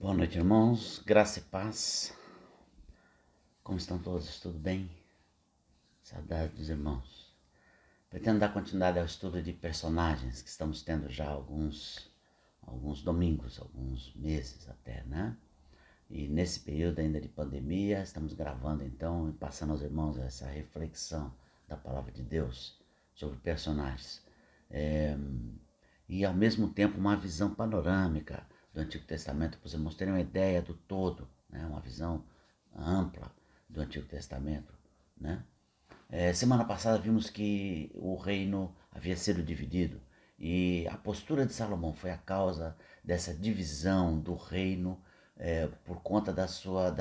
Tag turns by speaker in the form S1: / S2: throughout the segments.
S1: Boa noite, irmãos. Graça e paz. Como estão todos? Tudo bem? Saudade dos irmãos. Pretendo dar continuidade ao estudo de personagens que estamos tendo já alguns domingos, alguns meses até, né? E nesse período ainda de pandemia, estamos gravando então e passando aos irmãos essa reflexão da palavra de Deus sobre personagens. E ao mesmo tempo uma visão panorâmica do Antigo Testamento, para os irmãos terem uma ideia do todo, né? Uma visão ampla do Antigo Testamento, né? Semana passada vimos que o reino havia sido dividido e a postura de Salomão foi a causa dessa divisão do reino por conta da sua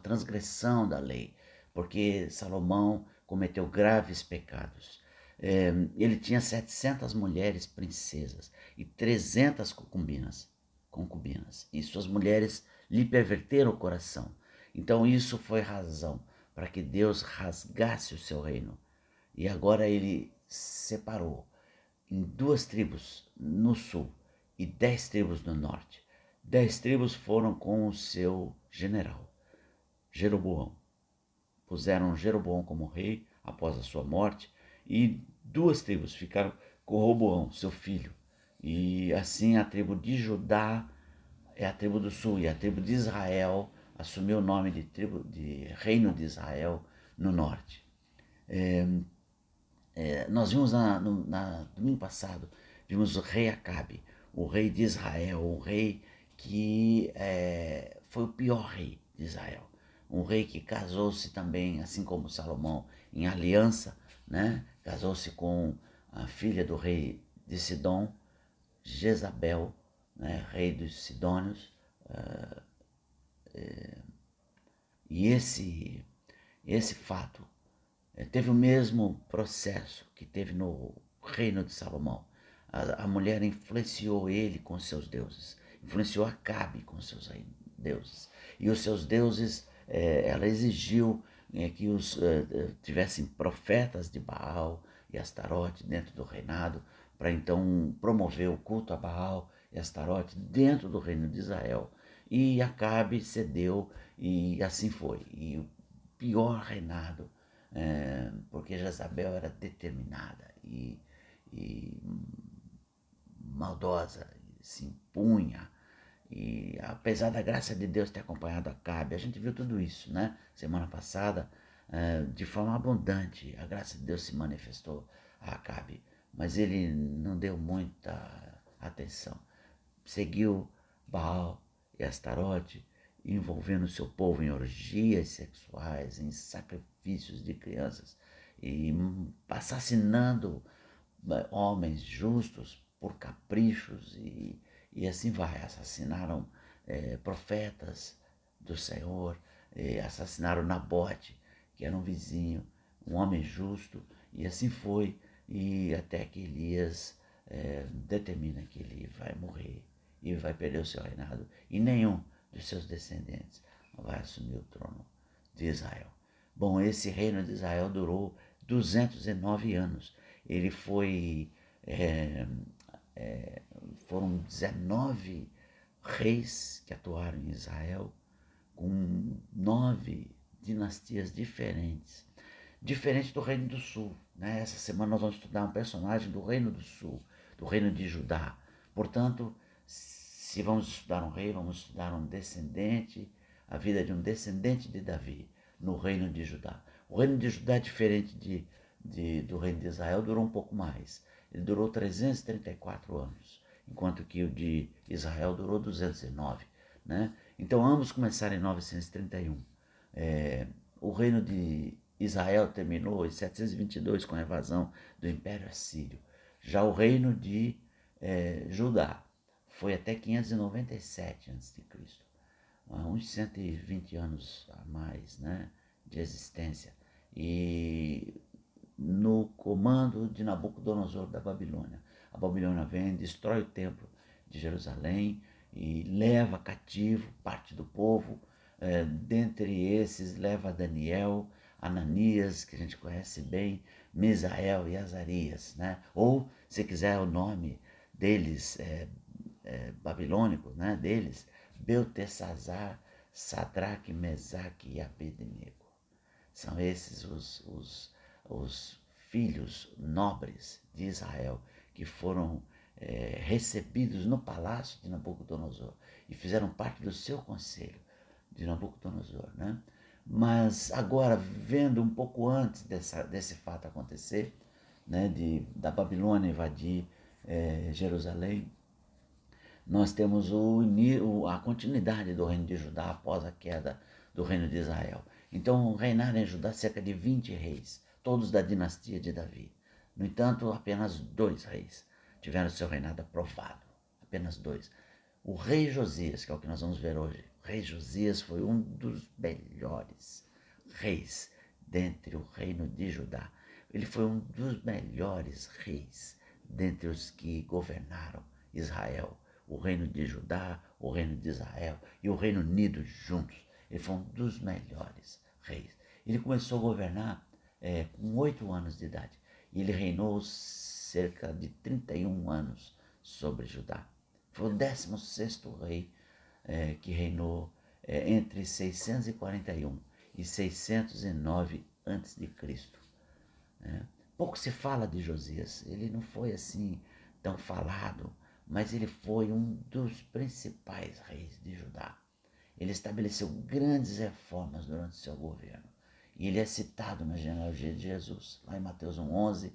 S1: transgressão da lei, porque Salomão cometeu graves pecados. Ele tinha 700 mulheres princesas e 300 concubinas, e suas mulheres lhe perverteram o coração. Então isso foi razão para que Deus rasgasse o seu reino. E agora ele separou em 2 tribos no sul e 10 tribos no norte. 10 tribos foram com o seu general, Jeroboão. Puseram Jeroboão como rei após a sua morte e 2 tribos ficaram com Roboão, seu filho. E assim a tribo de Judá é a tribo do sul e a tribo de Israel assumiu o nome de Reino de Israel no norte. Nós vimos domingo passado, vimos o rei Acabe, o rei de Israel, um rei que foi o pior rei de Israel. Um rei que casou-se também, assim como Salomão, em aliança, né? Casou-se com a filha do rei de Sidom, Jezabel, né? Rei dos Sidônios. E esse fato teve o mesmo processo que teve no reino de Salomão. A mulher influenciou ele com seus deuses, influenciou Acabe com seus deuses. E os seus deuses, ela exigiu que tivessem profetas de Baal e Astarote dentro do reinado, para então promover o culto a Baal e Astarote dentro do reino de Israel. E Acabe cedeu e assim foi. E o pior reinado, porque Jezabel era determinada e maldosa, se impunha. E apesar da graça de Deus ter acompanhado Acabe, a gente viu tudo isso, né? Semana passada, de forma abundante, a graça de Deus se manifestou a Acabe, mas ele não deu muita atenção. Seguiu Baal e Astarote, envolvendo seu povo em orgias sexuais, em sacrifícios de crianças e assassinando homens justos por caprichos e assim vai. Assassinaram profetas do Senhor, assassinaram Nabote, que era um vizinho, um homem justo, e assim foi, e até que Elias determina que ele vai morrer e vai perder o seu reinado, e nenhum dos seus descendentes vai assumir o trono de Israel. Bom, esse reino de Israel durou 209 anos. Ele foi... foram 19 reis que atuaram em Israel, com 9 dinastias diferentes. Diferente do Reino do Sul, né? Essa semana nós vamos estudar um personagem do Reino do Sul, do Reino de Judá. Portanto, se vamos estudar um rei, vamos estudar um descendente, a vida de um descendente de Davi no Reino de Judá. O Reino de Judá, diferente do Reino de Israel, durou um pouco mais. Ele durou 334 anos, enquanto que o de Israel durou 209. Né? Então, ambos começaram em 931. O reino de Israel terminou em 722 com a invasão do Império Assírio. Já o reino de Judá foi até 597 a.C., uns 120 anos a mais, né, de existência. E no comando de Nabucodonosor da Babilônia. A Babilônia vem, destrói o templo de Jerusalém e leva cativo parte do povo. Dentre esses leva Daniel, Ananias, que a gente conhece bem, Misael e Azarias, né? Ou, se quiser o nome deles, babilônico, né, deles, Beltesazar, Sadraque, Mesaque e Abednego. São esses os filhos nobres de Israel que foram recebidos no palácio de Nabucodonosor e fizeram parte do seu conselho de Nabucodonosor, né? Mas agora, vendo um pouco antes desse fato acontecer, né, da Babilônia invadir Jerusalém, nós temos a continuidade do reino de Judá após a queda do reino de Israel. Então, reinaram em Judá cerca de 20 reis, todos da dinastia de Davi. No entanto, apenas 2 reis tiveram seu reinado aprovado. Apenas 2. O rei Josias, que é o que nós vamos ver hoje, o rei Josias foi um dos melhores reis dentre o reino de Judá. Ele foi um dos melhores reis dentre os que governaram Israel. O reino de Judá, o reino de Israel e o Reino Unido juntos. Ele foi um dos melhores reis. Ele começou a governar com 8 anos de idade. E ele reinou cerca de 31 anos sobre Judá. Foi o 16º rei que reinou entre 641 e 609 a.C. Pouco se fala de Josias. Ele não foi assim tão falado, mas ele foi um dos principais reis de Judá. Ele estabeleceu grandes reformas durante seu governo. E ele é citado na genealogia de Jesus. Lá em Mateus 1,11,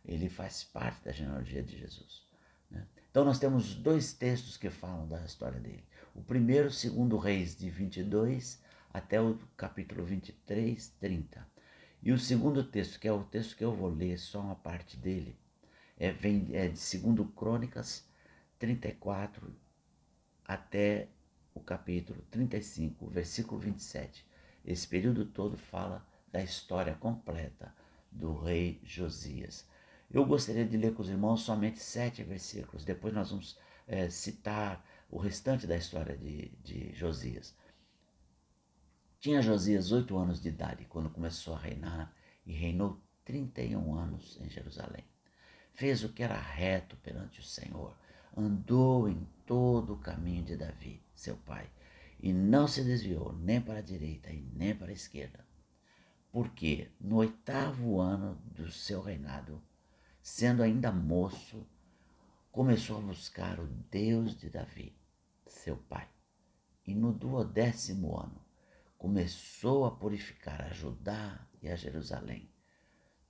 S1: ele faz parte da genealogia de Jesus. Né? Então nós temos 2 textos que falam da história dele. O primeiro, 2 Reis, de 22 até o capítulo 23, 30. E o segundo texto, que é o texto que eu vou ler, só uma parte dele, vem de 2 Crônicas 34 até o capítulo 35, versículo 27. Esse período todo fala da história completa do rei Josias. Eu gostaria de ler com os irmãos somente 7 versículos, depois nós vamos citar o restante da história de Josias. Tinha Josias 8 anos de idade quando começou a reinar e reinou 31 anos em Jerusalém. Fez o que era reto perante o Senhor, andou em todo o caminho de Davi, seu pai, e não se desviou nem para a direita e nem para a esquerda. Porque no 8º ano do seu reinado, sendo ainda moço, começou a buscar o Deus de Davi, seu pai. E no 12º ano, começou a purificar a Judá e a Jerusalém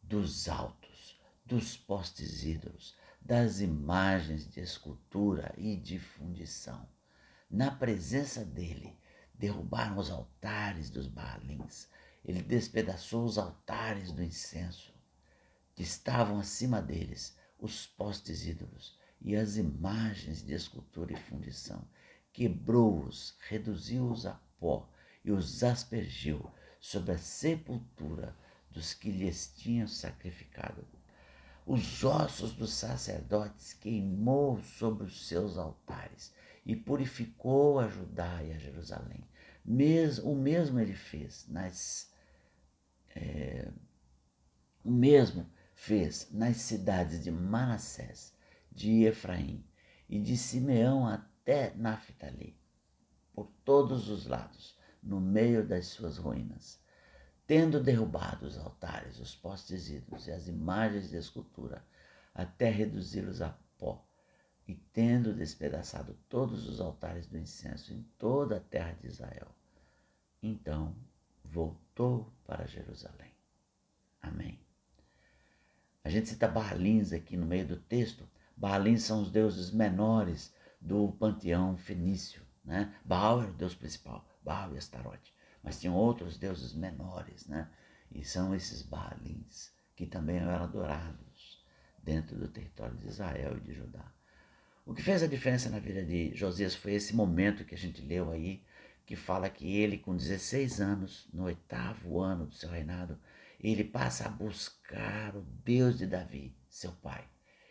S1: dos altos, dos postes ídolos, das imagens de escultura e de fundição. Na presença dele, derrubaram os altares dos Baalins. Ele despedaçou os altares do incenso, que estavam acima deles, os postes ídolos e as imagens de escultura e fundição. Quebrou-os, reduziu-os a pó e os aspergiu sobre a sepultura dos que lhes tinham sacrificado. Os ossos dos sacerdotes queimou sobre os seus altares e purificou a Judá e a Jerusalém. O mesmo ele fez nas cidades de Manassés, de Efraim e de Simeão até Naftali, por todos os lados, no meio das suas ruínas. Tendo derrubado os altares, os postes ídolos e as imagens de escultura, até reduzi-los a pó, e tendo despedaçado todos os altares do incenso em toda a terra de Israel, então voltou para Jerusalém. Amém. A gente cita Baalins aqui no meio do texto. Baalins são os deuses menores do panteão fenício, né? Baal era o deus principal, Baal e Astarote. Mas tinham outros deuses menores, né? E são esses Baalins que também eram adorados dentro do território de Israel e de Judá. O que fez a diferença na vida de Josias foi esse momento que a gente leu aí, que fala que ele, com 16 anos, no 8º ano do seu reinado, ele passa a buscar o Deus de Davi, seu pai.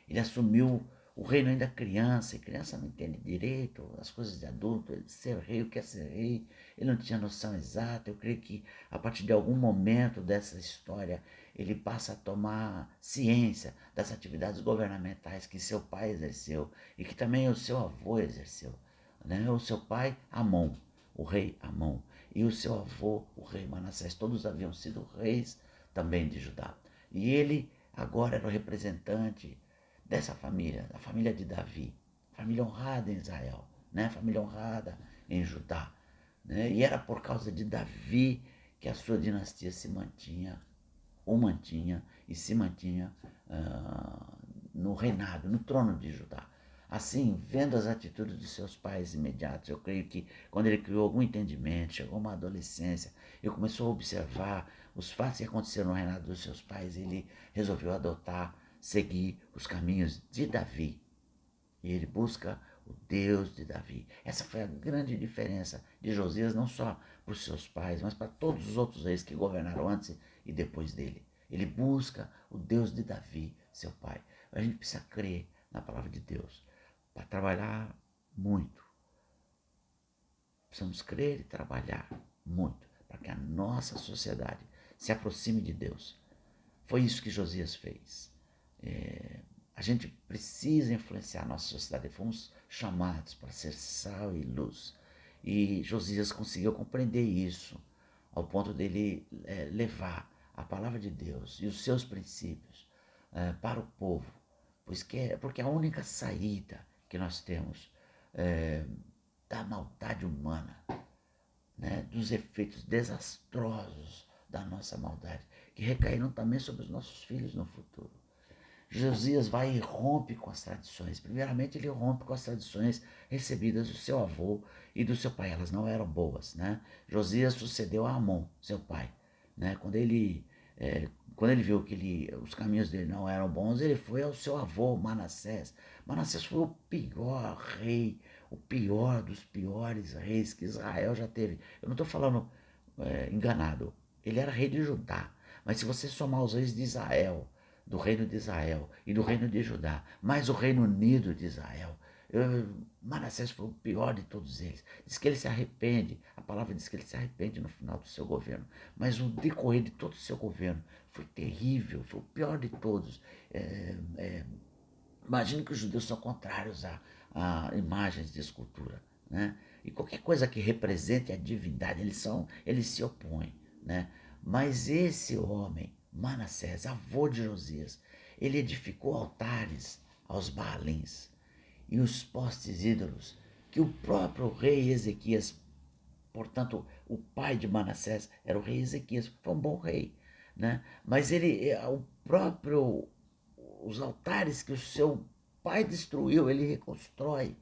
S1: Ele assumiu o reino ainda criança, e criança não entende direito as coisas de adulto, ele ser rei, o que é ser rei, ele não tinha noção exata. Eu creio que a partir de algum momento dessa história, ele passa a tomar ciência das atividades governamentais que seu pai exerceu e que também o seu avô exerceu. né? O seu pai, Amon, o rei Amon, e o seu avô, o rei Manassés, todos haviam sido reis também de Judá. E ele agora era o representante dessa família, a família de Davi, família honrada em Israel, né? Família honrada em Judá. Né? E era por causa de Davi que a sua dinastia se mantinha, ou mantinha e se mantinha no reinado, no trono de Judá. Assim, vendo as atitudes de seus pais imediatos, eu creio que quando ele criou algum entendimento, chegou a uma adolescência, ele começou a observar os fatos que aconteceram no reinado dos seus pais, ele resolveu adotar, seguir os caminhos de Davi. E ele busca o Deus de Davi. Essa foi a grande diferença de Josias, não só para os seus pais, mas para todos os outros reis que governaram antes e depois dele. Ele busca o Deus de Davi, seu pai. A gente precisa crer na palavra de Deus para trabalhar muito. Precisamos crer e trabalhar muito para que a nossa sociedade se aproxime de Deus. Foi isso que Josias fez. A gente precisa influenciar a nossa sociedade. Fomos chamados para ser sal e luz. E Josias conseguiu compreender isso, ao ponto dele levar a palavra de Deus e os seus princípios para o povo, porque a única saída que nós temos da maldade humana, né, dos efeitos desastrosos da nossa maldade, que recairão também sobre os nossos filhos no futuro. Josias vai e rompe com as tradições. Primeiramente, ele rompe com as tradições recebidas do seu avô e do seu pai. Elas não eram boas, né? Josias sucedeu a Amon, seu pai, né? Quando ele viu que os caminhos dele não eram bons, ele foi ao seu avô, Manassés. Manassés foi o pior rei, o pior dos piores reis que Israel já teve. Eu não estou falando enganado. Ele era rei de Judá. Mas se você somar os reis de Israel, do reino de Israel e do reino de Judá, mais o Reino Unido de Israel, Manassés foi o pior de todos eles. Diz que ele se arrepende, a palavra diz que ele se arrepende no final do seu governo, mas o decorrer de todo o seu governo foi terrível, foi o pior de todos. Imagine que os judeus são contrários a imagens de escultura, né? E qualquer coisa que represente a divindade, eles se opõem, né? Mas esse homem, Manassés, avô de Josias, ele edificou altares aos Baalins e os postes ídolos que o próprio rei Ezequias, portanto, o pai de Manassés era o rei Ezequias, foi um bom rei, né? Mas os altares que o seu pai destruiu, ele reconstrói.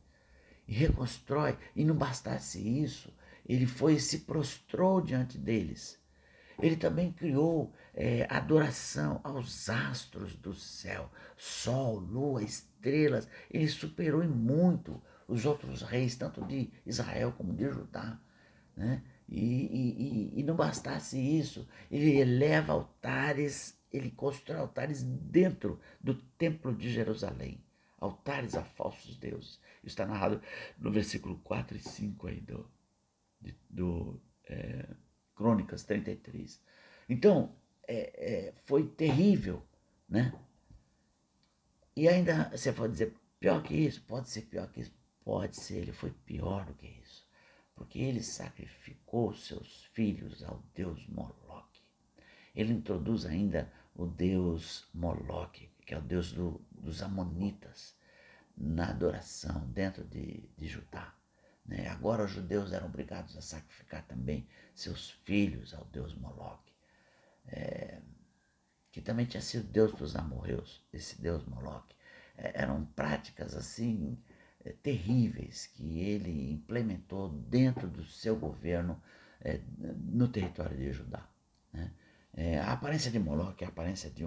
S1: E reconstrói. E não bastasse isso, ele foi e se prostrou diante deles. Ele também criou adoração aos astros do céu, sol, lua, estrelas. Ele superou em muito os outros reis, tanto de Israel como de Judá, né? E não bastasse isso, ele eleva altares, ele constrói altares dentro do templo de Jerusalém, altares a falsos deuses. Isso está narrado no versículo 4 e 5 aí do Crônicas 33. Então, foi terrível, né? E ainda você pode dizer, pior que isso? Pode ser pior que isso? Pode ser, ele foi pior do que isso. Porque ele sacrificou seus filhos ao deus Moloque. Ele introduz ainda o deus Moloque, que é o deus dos Amonitas, na adoração dentro de Judá. Né? Agora os judeus eram obrigados a sacrificar também seus filhos ao deus Moloque, que também tinha sido deus dos amorreus, esse deus Moloque. Eram práticas assim terríveis que ele implementou dentro do seu governo no território de Judá. Né? A aparência de Moloque é a aparência de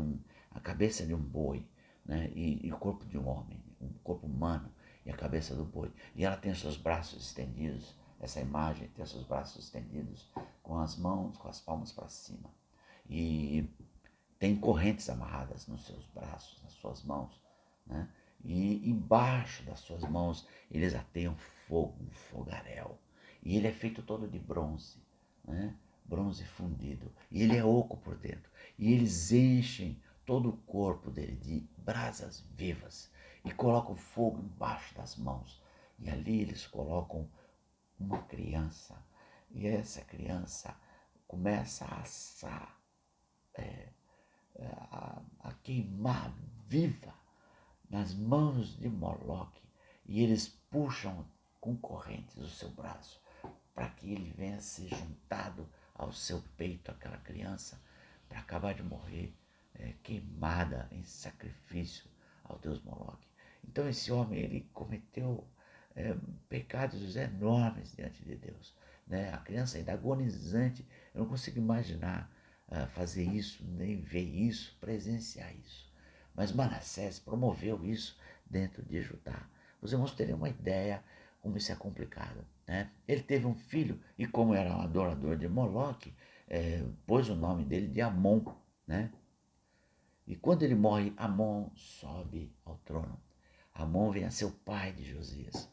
S1: a cabeça de um boi, né? E o corpo de um homem, um corpo humano e a cabeça do boi. E ela tem os seus braços estendidos, essa imagem tem os seus braços estendidos com as mãos, com as palmas para cima. E tem correntes amarradas nos seus braços, nas suas mãos, né? E embaixo das suas mãos eles ateiam fogo, um fogaréu. E ele é feito todo de bronze, né? Bronze fundido. E ele é oco por dentro. E eles enchem todo o corpo dele de brasas vivas e colocam fogo embaixo das mãos E ali eles colocam uma criança, e essa criança começa a assar, a queimar viva nas mãos de Moloque, e eles puxam com correntes o seu braço para que ele venha ser juntado ao seu peito, aquela criança, para acabar de morrer queimada em sacrifício ao deus Moloque. Então esse homem, ele cometeu pecados enormes diante de Deus. Né? A criança ainda agonizante, eu não consigo imaginar fazer isso, nem ver isso, presenciar isso. Mas Manassés promoveu isso dentro de Judá. Os irmãos terem uma ideia como isso é complicado. Né? Ele teve um filho e, como era um adorador de Moloque, pôs o nome dele de Amon. Né? E quando ele morre, Amon sobe ao trono. Amon vem a ser o pai de Josias.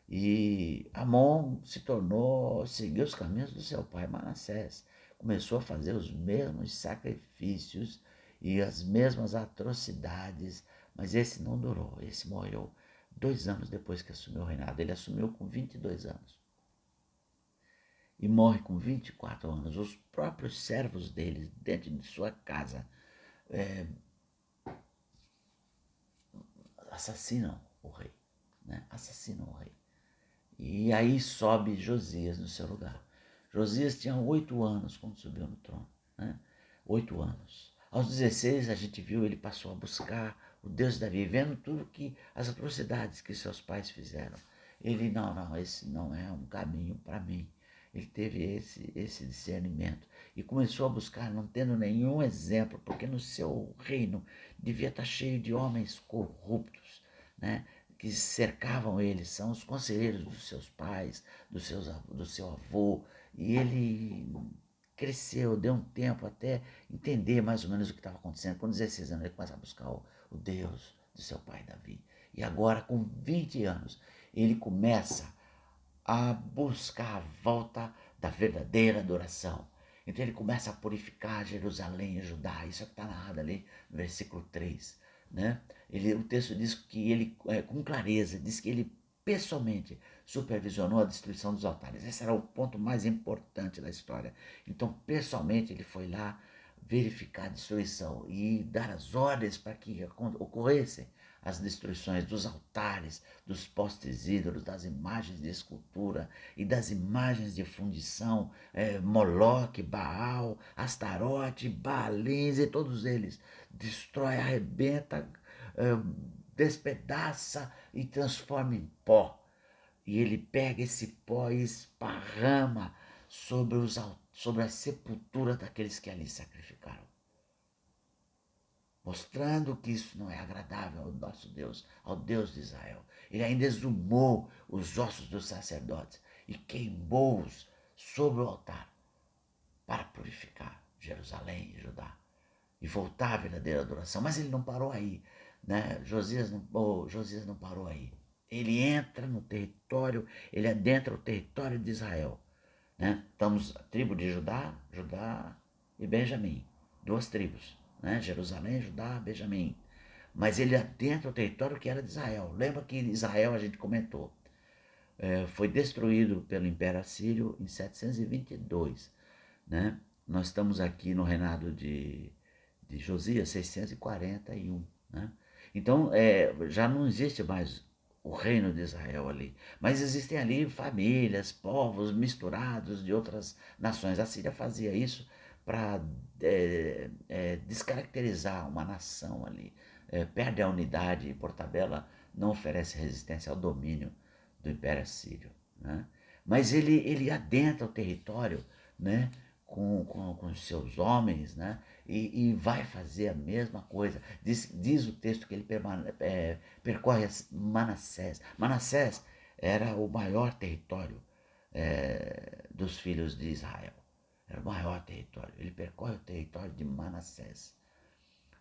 S1: E Amon seguiu os caminhos do seu pai Manassés. Começou a fazer os mesmos sacrifícios e as mesmas atrocidades, mas esse não durou. Esse morreu 2 anos depois que assumiu o reinado. Ele assumiu com 22 anos e morre com 24 anos. Os próprios servos dele, dentro de sua casa, assassinam o rei. Né? Assassinam o rei. E aí sobe Josias no seu lugar. Josias tinha 8 anos quando subiu no trono. Né? 8 anos. Aos 16 a gente viu ele passou a buscar o Deus de Davi, vendo tudo as atrocidades que seus pais fizeram. Ele, não, esse não é um caminho para mim. Ele teve esse discernimento e começou a buscar, não tendo nenhum exemplo, porque no seu reino devia estar cheio de homens corruptos, né? Que cercavam ele, são os conselheiros dos seus pais, do seu avô, e ele cresceu, deu um tempo até entender mais ou menos o que estava acontecendo. Com 16 anos ele começa a buscar o Deus do seu pai Davi. E agora, com 20 anos, ele começa a buscar a volta da verdadeira adoração. Então ele começa a purificar Jerusalém e Judá. Isso é o que está narrado ali no versículo 3. Né? O texto diz que ele, com clareza, diz que ele pessoalmente supervisionou a destruição dos altares. Esse era o ponto mais importante da história. Então, pessoalmente, ele foi lá verificar a destruição e dar as ordens para que ocorressem as destruições dos altares, dos postes ídolos, das imagens de escultura e das imagens de fundição, Moloque, Baal, Astarote, Baalins e todos eles. Destrói, arrebenta, despedaça e transforma em pó. E ele pega esse pó e esparrama sobre a sepultura daqueles que ali sacrificaram. Mostrando que isso não é agradável ao nosso Deus, ao Deus de Israel. Ele ainda exumou os ossos dos sacerdotes e queimou-os sobre o altar para purificar Jerusalém e Judá e voltar à verdadeira adoração. Mas ele não parou aí. Né? Josias não parou aí. Ele entra no território, ele adentra o território de Israel. Né? Estamos a tribo de Judá e Benjamim, 2 tribos. Né? Jerusalém, Judá, Benjamim. Mas ele adentra o território que era de Israel. Lembra que Israel, a gente comentou, foi destruído pelo Império Assírio em 722. Né? Nós estamos aqui no reinado de Josias, 641. Né? Então, já não existe mais o reino de Israel ali. Mas existem ali famílias, povos misturados de outras nações. A Síria fazia isso para descaracterizar uma nação ali. Perde a unidade e, por tabela, não oferece resistência ao domínio do Império Assírio. Né? Mas ele adentra o território, né? com os seus homens, né? E vai fazer a mesma coisa. Diz o texto que ele percorre Manassés. Manassés era o maior território dos filhos de Israel. Era o maior território. Ele percorre o território de Manassés.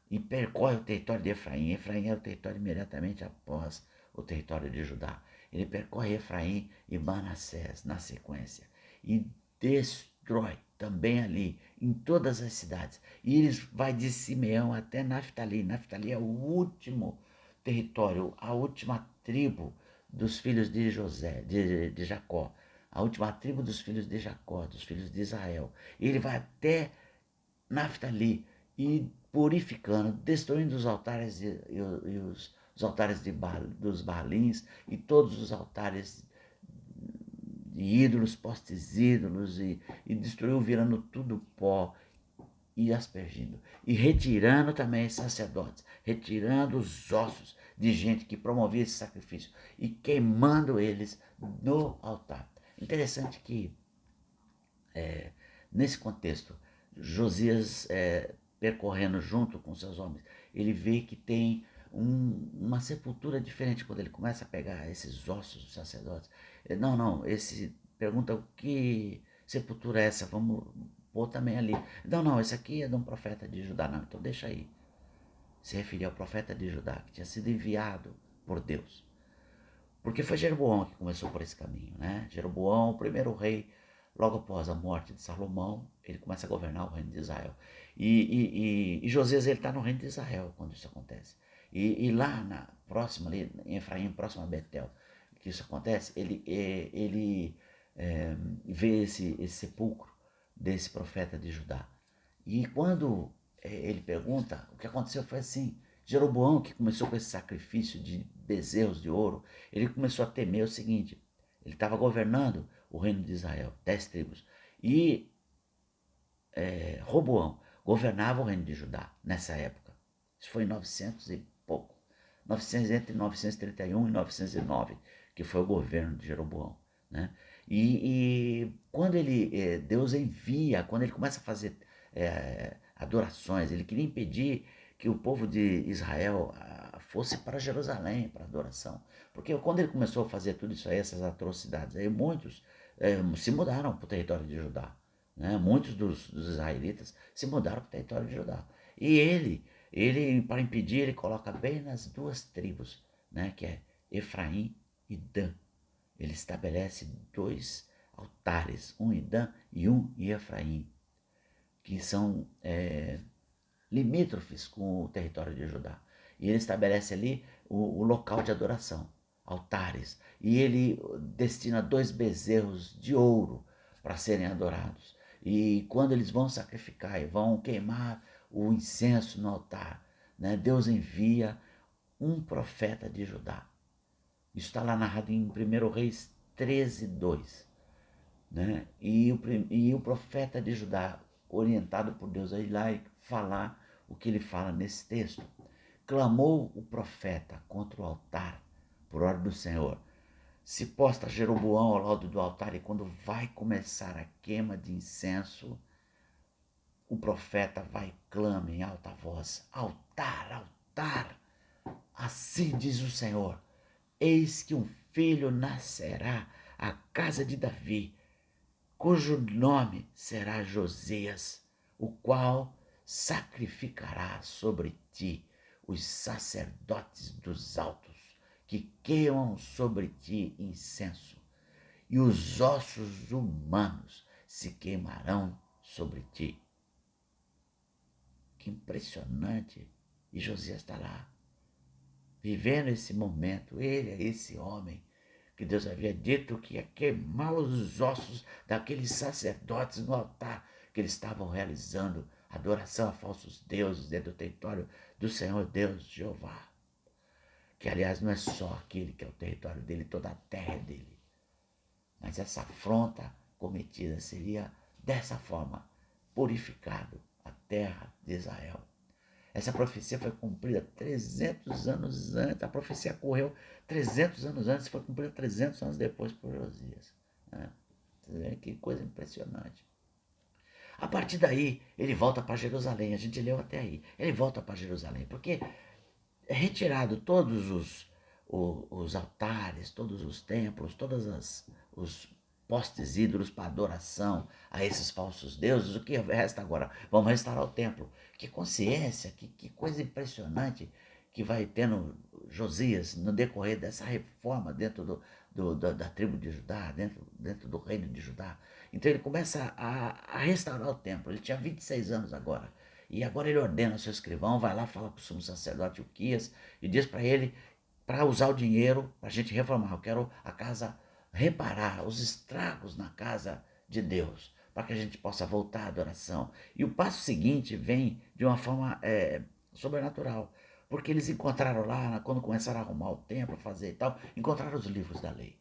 S1: E percorre o território de Efraim. Efraim era o território imediatamente após o território de Judá. Ele percorre Efraim e Manassés na sequência. E destrói também ali, em todas as cidades. E eles vai de Simeão até Naftali. Naftali é o último território, a última tribo dos filhos de José, de Jacó, a última tribo dos filhos de Jacó, dos filhos de Israel. E ele vai até Naftali e purificando, destruindo os altares os altares dos Baalins e todos os altares de ídolos, postes ídolos, e destruiu, virando tudo pó e aspergindo. E retirando também os sacerdotes, retirando os ossos de gente que promovia esse sacrifício e queimando eles no altar. Interessante que, nesse contexto, Josias, percorrendo junto com seus homens, ele vê que tem uma sepultura diferente quando ele começa a pegar esses ossos dos sacerdotes. Não, esse pergunta: o que sepultura é essa? Vamos pôr também ali. Não, esse aqui é de um profeta de Judá. Não, então deixa aí. Se referia ao profeta de Judá, que tinha sido enviado por Deus. Porque foi Jeroboão que começou por esse caminho, né? Jeroboão, o primeiro rei, logo após a morte de Salomão, ele começa a governar o reino de Israel. E Josias, ele está no reino de Israel quando isso acontece. E lá na próxima, ali, em Efraim, próximo a Betel, que isso acontece, ele vê esse sepulcro desse profeta de Judá. E quando ele pergunta, o que aconteceu foi assim: Jeroboão, que começou com esse sacrifício de bezerros de ouro, ele começou a temer o seguinte: ele estava governando o reino de Israel, 10 tribos, e Roboão governava o reino de Judá nessa época. Isso foi em 900 e pouco, entre 931 e 909, que foi o governo de Jeroboão, né? E quando Deus envia, quando ele começa a fazer adorações, ele queria impedir que o povo de Israel fosse para Jerusalém para adoração, porque quando ele começou a fazer tudo isso aí, essas atrocidades aí, muitos se mudaram para o território de Judá, né? Muitos dos israelitas se mudaram para o território de Judá, e ele para impedir, ele coloca bem nas duas tribos, né, que é Efraim e Dan. Ele estabelece 2 altares, um em Dan e um em Efraim, que são limítrofes com o território de Judá. E ele estabelece ali o local de adoração, altares. E ele destina 2 bezerros de ouro para serem adorados. E quando eles vão sacrificar e vão queimar o incenso no altar, né, Deus envia um profeta de Judá. Isso está lá narrado em 1 Reis 13:2. Né? E o profeta de Judá, orientado por Deus a ir lá e falar o que ele fala nesse texto: clamou o profeta contra o altar, por ordem do Senhor. Se posta Jeroboão ao lado do altar, e quando vai começar a queima de incenso, o profeta vai e clama em alta voz: altar, altar, assim diz o Senhor, eis que um filho nascerá à casa de Davi, cujo nome será Josias, o qual sacrificará sobre ti os sacerdotes dos altos, que queimam sobre ti incenso, e os ossos humanos se queimarão sobre ti. Que impressionante! E Josias está lá, vivendo esse momento. Ele é esse homem que Deus havia dito que ia queimar os ossos daqueles sacerdotes no altar que eles estavam realizando adoração a falsos deuses dentro do território do Senhor Deus, Jeová. Que, aliás, não é só aquele que é o território dele, toda a terra é dele. Mas essa afronta cometida seria dessa forma: purificado a terra de Israel. Essa profecia foi cumprida 300 anos antes. A profecia ocorreu 300 anos antes e foi cumprida 300 anos depois por Josias. Né? Que coisa impressionante. A partir daí, ele volta para Jerusalém. A gente leu até aí. Ele volta para Jerusalém, porque é retirado todos os altares, todos os templos, os postes ídolos para adoração a esses falsos deuses. O que resta agora? Vamos restaurar o templo. Que consciência, que coisa impressionante que vai tendo Josias no decorrer dessa reforma dentro da tribo de Judá, dentro do reino de Judá. Então ele começa a restaurar o templo. Ele tinha 26 anos agora. E agora ele ordena ao seu escrivão, vai lá, fala com o sumo sacerdote Uquias e diz para ele para usar o dinheiro para a gente reformar. Eu quero a casa reparar os estragos na casa de Deus, para que a gente possa voltar à adoração. E o passo seguinte vem de uma forma sobrenatural, porque eles encontraram lá, quando começaram a arrumar o templo, fazer e tal, encontraram os livros da lei,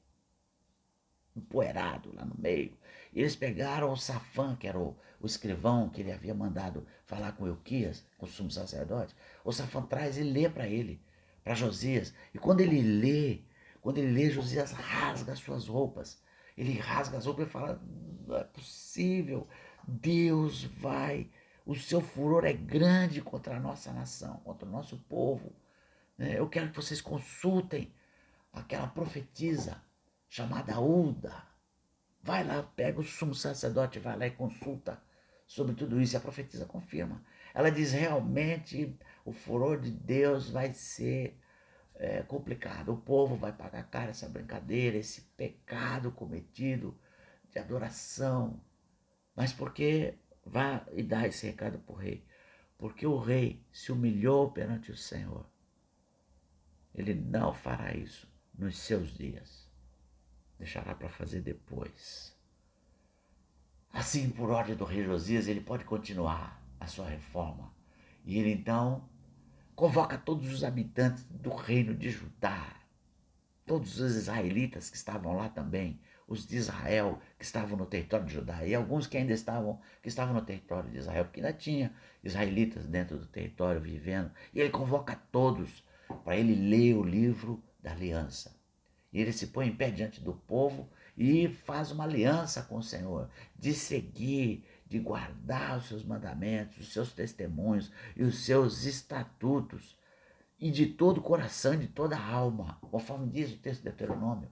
S1: empoeirado lá no meio. E eles pegaram o Safã, que era o escrivão que ele havia mandado falar com Euquias, com o sumo sacerdote. O Safã traz e lê para Josias. E quando ele lê, Josias rasga as suas roupas. Ele rasga as roupas e fala: não é possível, Deus vai, o seu furor é grande contra a nossa nação, contra o nosso povo. Eu quero que vocês consultem aquela profetisa chamada Uda. Vai lá, pega o sumo sacerdote, vai lá e consulta sobre tudo isso. E a profetisa confirma. Ela diz: realmente o furor de Deus vai ser complicado. O povo vai pagar caro essa brincadeira, esse pecado cometido de adoração. Mas por que vá e dá esse recado para o rei? Porque o rei se humilhou perante o Senhor. Ele não fará isso nos seus dias. Deixará para fazer depois. Assim, por ordem do rei Josias, ele pode continuar a sua reforma. E ele então convoca todos os habitantes do reino de Judá, todos os israelitas que estavam lá também, os de Israel que estavam no território de Judá, e alguns que estavam no território de Israel, porque ainda tinha israelitas dentro do território vivendo. E ele convoca todos para ele ler o livro da aliança. E ele se põe em pé diante do povo e faz uma aliança com o Senhor, de seguir, de guardar os seus mandamentos, os seus testemunhos e os seus estatutos, e de todo o coração, de toda a alma, conforme diz o texto de Deuteronômio.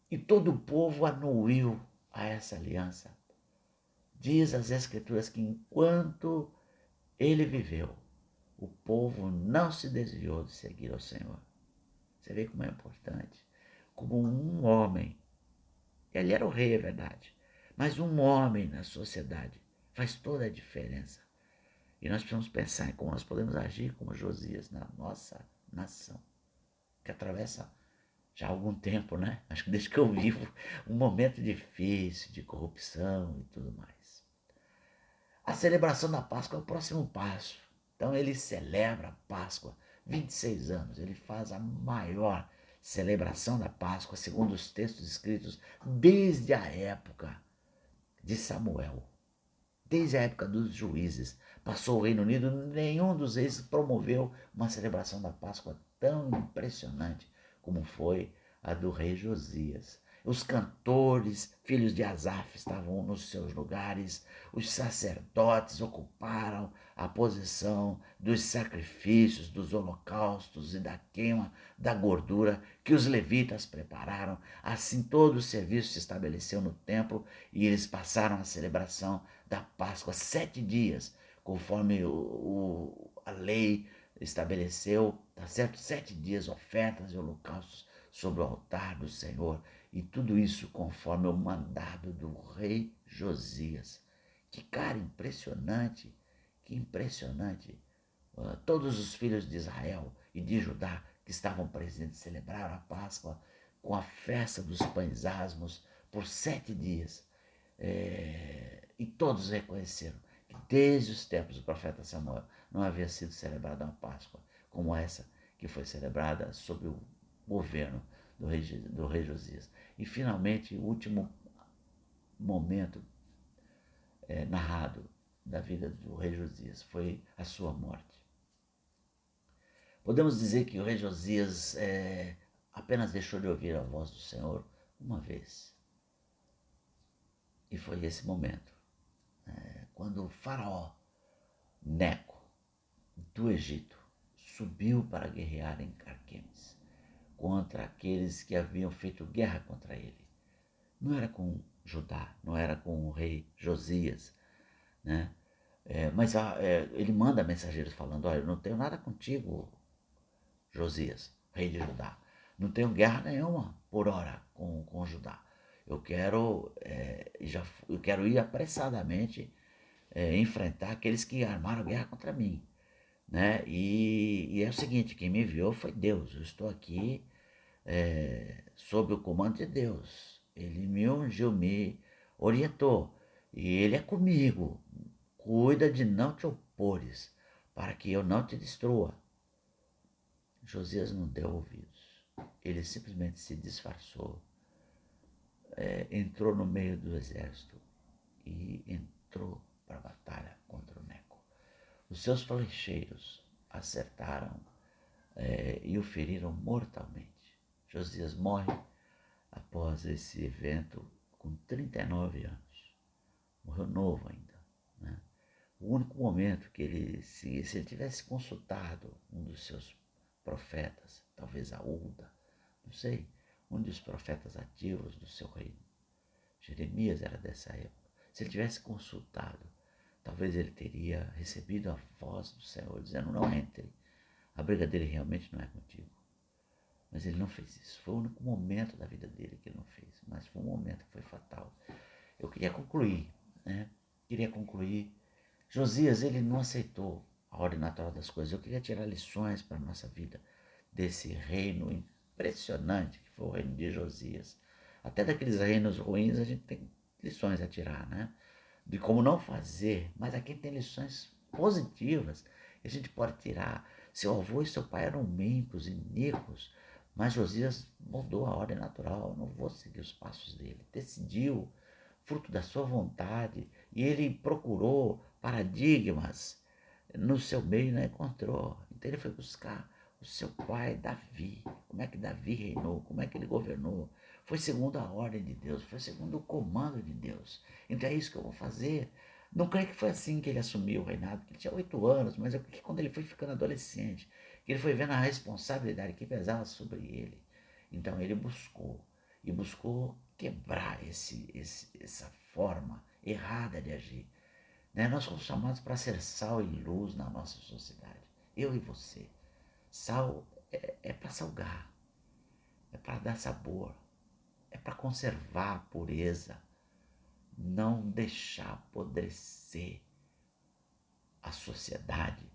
S1: E todo o povo anuiu a essa aliança. Diz as Escrituras que enquanto ele viveu, o povo não se desviou de seguir ao Senhor. Você vê como é importante. Como um homem, ele era o rei, é verdade, mas um homem na sociedade faz toda a diferença. E nós precisamos pensar em como nós podemos agir como Josias na nossa nação, que atravessa já há algum tempo, né? Acho que desde que eu vivo, um momento difícil de corrupção e tudo mais. A celebração da Páscoa é o próximo passo. Então ele celebra a Páscoa, 26 anos, ele faz a maior celebração da Páscoa, segundo os textos escritos, desde a época de Samuel, desde a época dos juízes. Passou o Reino Unido, nenhum dos reis promoveu uma celebração da Páscoa tão impressionante como foi a do rei Josias. Os cantores, filhos de Asaf, estavam nos seus lugares, os sacerdotes ocuparam a posição dos sacrifícios, dos holocaustos e da queima da gordura que os levitas prepararam. Assim todo o serviço se estabeleceu no templo e eles passaram a celebração da Páscoa 7 dias, conforme a lei estabeleceu, tá certo? 7 dias, ofertas e holocaustos sobre o altar do Senhor. E tudo isso conforme o mandado do rei Josias. Que cara impressionante, que impressionante. Todos os filhos de Israel e de Judá que estavam presentes celebraram a Páscoa com a festa dos pães asmos por 7 dias. E todos reconheceram que desde os tempos do profeta Samuel não havia sido celebrada uma Páscoa como essa que foi celebrada sob o governo do rei Josias. E finalmente o último momento narrado da vida do rei Josias foi a sua morte. Podemos dizer que o rei Josias apenas deixou de ouvir a voz do Senhor uma vez. E foi esse momento, quando o faraó Neco, do Egito, subiu para guerrear em Carquemes contra aqueles que haviam feito guerra contra ele. Não era com Judá, não era com o rei Josias, né? Mas ele manda mensageiros falando: olha, eu não tenho nada contigo, Josias, rei de Judá. Não tenho guerra nenhuma por hora com Judá. Eu quero ir apressadamente enfrentar aqueles que armaram guerra contra mim. né? E é o seguinte, quem me enviou foi Deus. Eu estou aqui sob o comando de Deus. Ele me ungiu, me orientou. E Ele é comigo. Cuida de não te opores, para que eu não te destrua. Josias não deu ouvidos. Ele simplesmente se disfarçou, entrou no meio do exército e entrou para a batalha contra o Neco. Os seus flecheiros acertaram e o feriram mortalmente. Josias morre após esse evento com 39 anos. Morreu novo ainda, né? O único momento que ele, se ele tivesse consultado um dos seus profetas, talvez a Ulda, não sei, um dos profetas ativos do seu reino. Jeremias era dessa época. Se ele tivesse consultado, talvez ele teria recebido a voz do Senhor dizendo: não entre, a briga dele realmente não é contigo. Mas ele não fez isso. Foi o único momento da vida dele que ele não fez, mas foi um momento que foi fatal. Eu queria concluir, né? Josias, ele não aceitou a ordem natural das coisas. Eu queria tirar lições para a nossa vida desse reino impressionante que foi o reino de Josias. Até daqueles reinos ruins a gente tem lições a tirar, né? De como não fazer, mas aqui tem lições positivas que a gente pode tirar. Seu avô e seu pai eram mímpicos, iníquos, mas Josias mudou a ordem natural. Eu não vou seguir os passos dele. Decidiu, fruto da sua vontade, e ele procurou paradigmas no seu meio e não encontrou. Então ele foi buscar o seu pai Davi. Como é que Davi reinou? Como é que ele governou? Foi segundo a ordem de Deus, foi segundo o comando de Deus. Então é isso que eu vou fazer. Não creio que foi assim que ele assumiu o reinado, porque ele tinha 8 anos, mas é porque quando ele foi ficando adolescente, que ele foi vendo a responsabilidade que pesava sobre ele. Então ele buscou, e buscou quebrar essa forma errada de agir. Né? Nós somos chamados para ser sal e luz na nossa sociedade. Eu e você. Sal é para salgar, é para dar sabor, é para conservar a pureza, não deixar apodrecer a sociedade.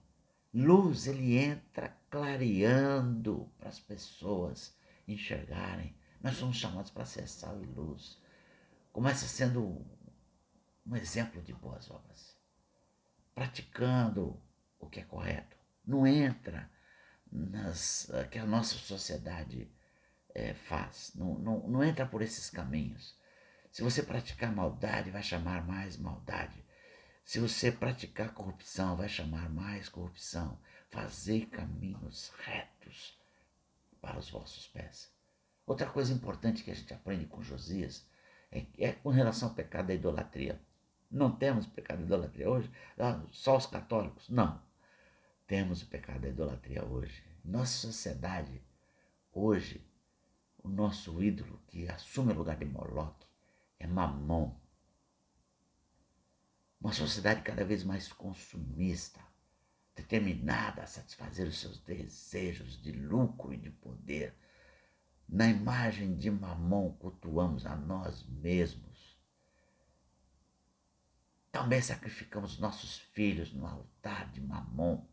S1: Luz, ele entra clareando para as pessoas enxergarem. Nós somos chamados para ser sal e luz. Começa sendo um exemplo de boas obras, praticando o que é correto. Não entra que a nossa sociedade faz, não entra por esses caminhos. Se você praticar maldade, vai chamar mais maldade. Se você praticar corrupção, vai chamar mais corrupção. Fazei caminhos retos para os vossos pés. Outra coisa importante que a gente aprende com Josias é com relação ao pecado da idolatria. Não temos pecado da idolatria hoje? Só os católicos? Não. Temos o pecado da idolatria hoje. Nossa sociedade, hoje, o nosso ídolo que assume o lugar de Moloque é Mamon. Uma sociedade cada vez mais consumista, determinada a satisfazer os seus desejos de lucro e de poder. Na imagem de Mamon, cultuamos a nós mesmos. Também sacrificamos nossos filhos no altar de Mamon,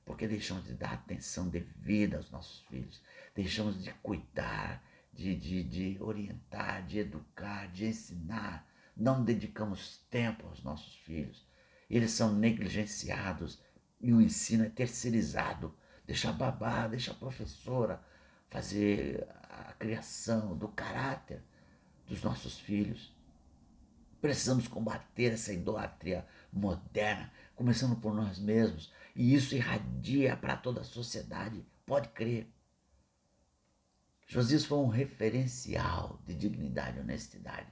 S1: porque deixamos de dar atenção devida aos nossos filhos, deixamos de cuidar, de orientar, de educar, de ensinar. Não dedicamos tempo aos nossos filhos. Eles são negligenciados e o ensino é terceirizado. Deixa a babá, deixa a professora fazer a criação do caráter dos nossos filhos. Precisamos combater essa idolatria moderna, começando por nós mesmos. E isso irradia para toda a sociedade. Pode crer. Josias foi um referencial de dignidade e honestidade,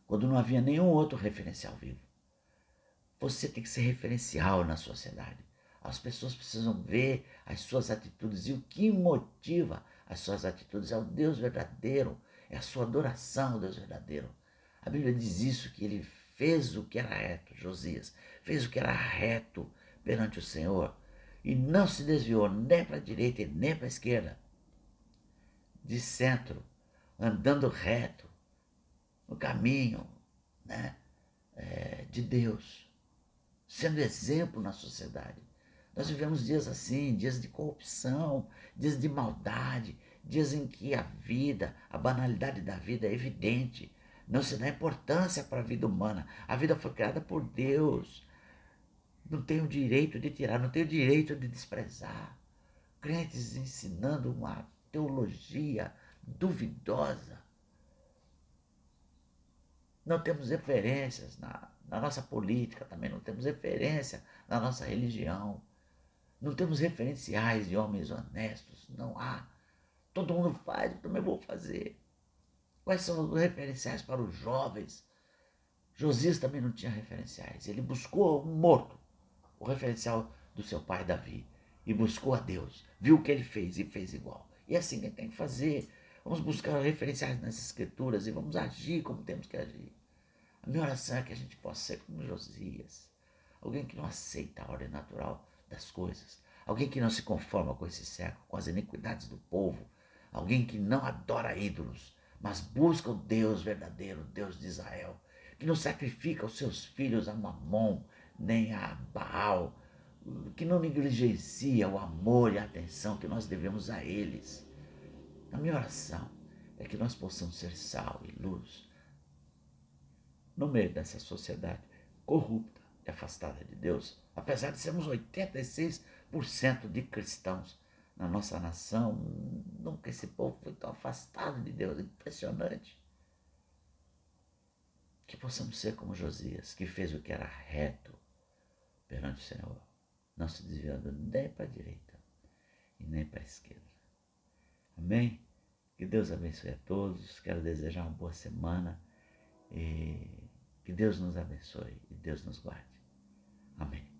S1: quando não havia nenhum outro referencial vivo. Você tem que ser referencial na sociedade. As pessoas precisam ver as suas atitudes, e o que motiva as suas atitudes é o Deus verdadeiro, é a sua adoração ao Deus verdadeiro. A Bíblia diz isso, que ele fez o que era reto, Josias, fez o que era reto perante o Senhor, e não se desviou nem para a direita e nem para a esquerda, de centro, andando reto, no caminho, né, de Deus, sendo exemplo na sociedade. Nós vivemos dias assim, dias de corrupção, dias de maldade, dias em que a vida, a banalidade da vida é evidente. Não se dá importância para a vida humana. A vida foi criada por Deus. Não tem o direito de tirar, não tem o direito de desprezar. Crentes ensinando uma teologia duvidosa. Não temos referências na nossa política, também não temos referência na nossa religião. Não temos referenciais de homens honestos, não há. Todo mundo faz, eu também vou fazer. Quais são os referenciais para os jovens? Josias também não tinha referenciais. Ele buscou um morto, o referencial do seu pai Davi, e buscou a Deus. Viu o que ele fez e fez igual. E é assim que tem que fazer. Vamos buscar referenciais nas escrituras e vamos agir como temos que agir. A minha oração é que a gente possa ser como Josias. Alguém que não aceita a ordem natural das coisas. Alguém que não se conforma com esse século, com as iniquidades do povo. Alguém que não adora ídolos, mas busca o Deus verdadeiro, o Deus de Israel. Que não sacrifica os seus filhos a Mamon, nem a Baal. Que não negligencia o amor e a atenção que nós devemos a eles. A minha oração é que nós possamos ser sal e luz no meio dessa sociedade corrupta e afastada de Deus, apesar de sermos 86% de cristãos na nossa nação, nunca esse povo foi tão afastado de Deus, impressionante. Que possamos ser como Josias, que fez o que era reto perante o Senhor, não se desviando nem para a direita e nem para a esquerda. Amém? Que Deus abençoe a todos, quero desejar uma boa semana e que Deus nos abençoe e Deus nos guarde. Amém.